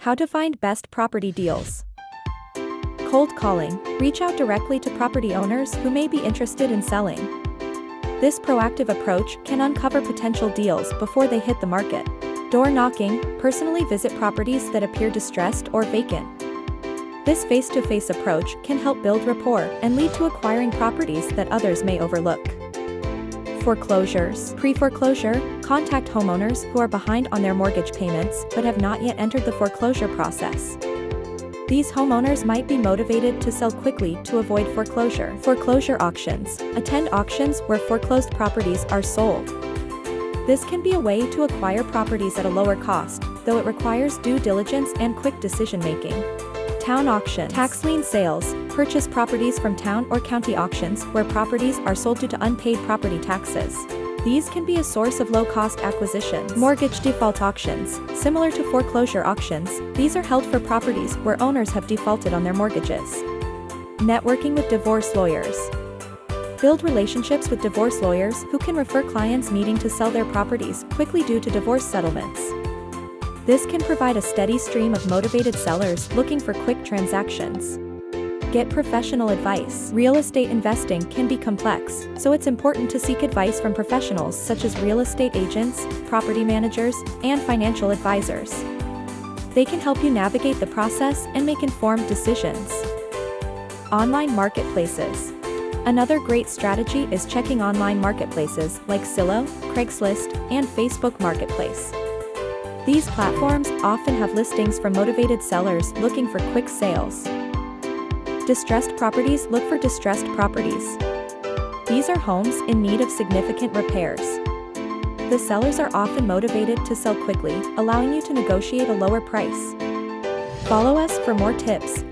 How to find best property deals. Cold calling. Reach out directly to property owners who may be interested in selling. This proactive approach can uncover potential deals before they hit the market. Door knocking. Personally visit properties that appear distressed or vacant. This face-to-face approach can help build rapport and lead to acquiring properties that others may overlook. Foreclosures. Pre-foreclosure. Contact homeowners who are behind on their mortgage payments but have not yet entered the foreclosure process. These homeowners might be motivated to sell quickly to avoid foreclosure. Foreclosure auctions. Attend auctions where foreclosed properties are sold. This can be a way to acquire properties at a lower cost, though it requires due diligence and quick decision-making. Town auctions. Tax lien sales. Purchase properties from town or county auctions where properties are sold due to unpaid property taxes. These can be a source of low-cost acquisitions. Mortgage default auctions. Similar to foreclosure auctions, these are held for properties where owners have defaulted on their mortgages. Networking with divorce lawyers. Build relationships with divorce lawyers who can refer clients needing to sell their properties quickly due to divorce settlements. This can provide a steady stream of motivated sellers looking for quick transactions. Get professional advice. Real estate investing can be complex, so it's important to seek advice from professionals such as real estate agents, property managers, and financial advisors. They can help you navigate the process and make informed decisions. Online marketplaces. Another great strategy is checking online marketplaces like Zillow, Craigslist, and Facebook Marketplace. These platforms often have listings from motivated sellers looking for quick sales. Distressed properties. Look for distressed properties. These are homes in need of significant repairs. The sellers are often motivated to sell quickly, allowing you to negotiate a lower price. Follow us for more tips.